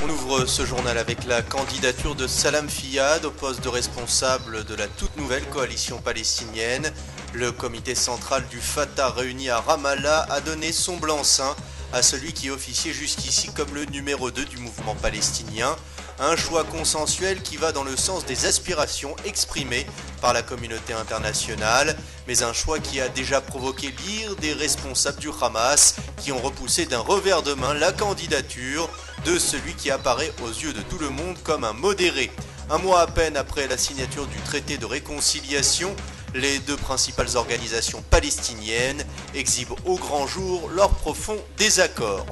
On ouvre ce journal avec la candidature de Salam Fayyad au poste de responsable de la toute nouvelle coalition palestinienne. Le comité central du Fatah réuni à Ramallah a donné son blanc-seing à celui qui officiait jusqu'ici comme le numéro 2 du mouvement palestinien. Un choix consensuel qui va dans le sens des aspirations exprimées par la communauté internationale, mais un choix qui a déjà provoqué l'ire des responsables du Hamas qui ont repoussé d'un revers de main la candidature de celui qui apparaît aux yeux de tout le monde comme un modéré. Un mois à peine après la signature du traité de réconciliation, les deux principales organisations palestiniennes exhibent au grand jour leur profond désaccord.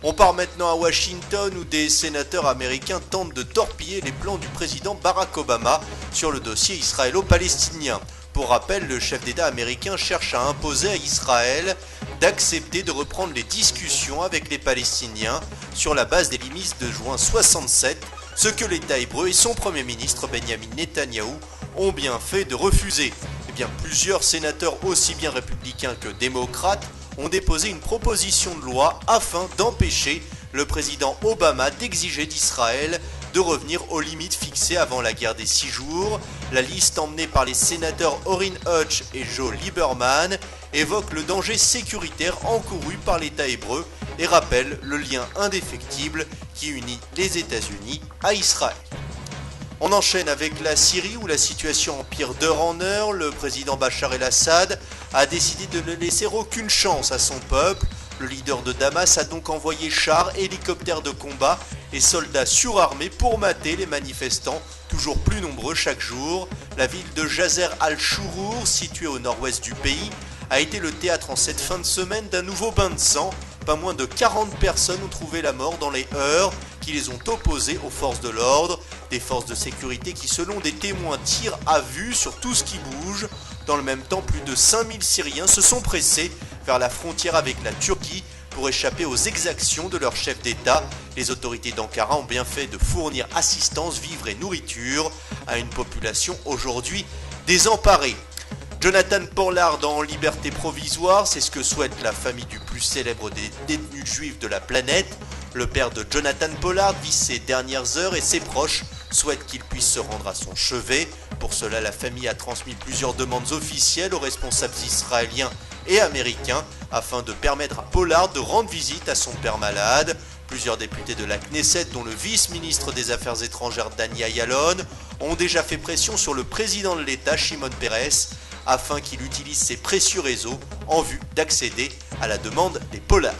On part maintenant à Washington où des sénateurs américains tentent de torpiller les plans du président Barack Obama sur le dossier israélo-palestinien. Pour rappel, le chef d'État américain cherche à imposer à Israël d'accepter de reprendre les discussions avec les Palestiniens sur la base des limites de juin 67, ce que l'État hébreu et son Premier ministre Benjamin Netanyahou ont bien fait de refuser. Eh bien, plusieurs sénateurs aussi bien républicains que démocrates ont déposé une proposition de loi afin d'empêcher le président Obama d'exiger d'Israël de revenir aux limites fixées avant la guerre des 6 jours. La liste emmenée par les sénateurs Orrin Hatch et Joe Lieberman évoque le danger sécuritaire encouru par l'État hébreu et rappelle le lien indéfectible qui unit les États-Unis à Israël. On enchaîne avec la Syrie où la situation empire d'heure en heure. Le président Bachar el-Assad a décidé de ne laisser aucune chance à son peuple. Le leader de Damas a donc envoyé chars, hélicoptères de combat et soldats surarmés pour mater les manifestants, toujours plus nombreux chaque jour. La ville de Jazer al-Shourour, située au nord-ouest du pays, a été le théâtre en cette fin de semaine d'un nouveau bain de sang. Pas moins de 40 personnes ont trouvé la mort dans les heurts qui les ont opposés aux forces de l'ordre. Des forces de sécurité qui, selon des témoins, tirent à vue sur tout ce qui bouge. Dans le même temps, plus de 5000 Syriens se sont pressés vers la frontière avec la Turquie pour échapper aux exactions de leur chef d'État. Les autorités d'Ankara ont bien fait de fournir assistance, vivres et nourriture à une population aujourd'hui désemparée. Jonathan Pollard en liberté provisoire, c'est ce que souhaite la famille du plus célèbre des détenus juifs de la planète. Le père de Jonathan Pollard vit ses dernières heures et ses proches souhaitent qu'il puisse se rendre à son chevet. Pour cela, la famille a transmis plusieurs demandes officielles aux responsables israéliens et américains afin de permettre à Pollard de rendre visite à son père malade. Plusieurs députés de la Knesset, dont le vice-ministre des Affaires étrangères Danny Ayalon, ont déjà fait pression sur le président de l'État, Shimon Peres, afin qu'il utilise ses précieux réseaux en vue d'accéder à la demande des Pollards.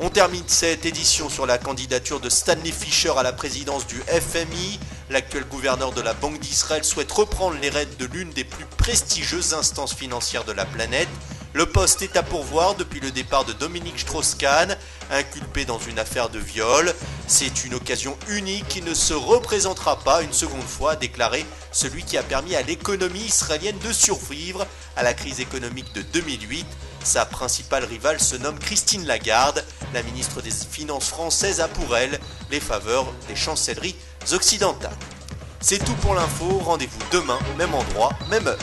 On termine cette édition sur la candidature de Stanley Fischer à la présidence du FMI. L'actuel gouverneur de la Banque d'Israël souhaite reprendre les rênes de l'une des plus prestigieuses instances financières de la planète. Le poste est à pourvoir depuis le départ de Dominique Strauss-Kahn, inculpé dans une affaire de viol. C'est une occasion unique qui ne se représentera pas une seconde fois, a déclaré celui qui a permis à l'économie israélienne de survivre à la crise économique de 2008. Sa principale rivale se nomme Christine Lagarde. La ministre des Finances française a pour elle les faveurs des chancelleries occidentales. C'est tout pour l'info, rendez-vous demain, même endroit, même heure.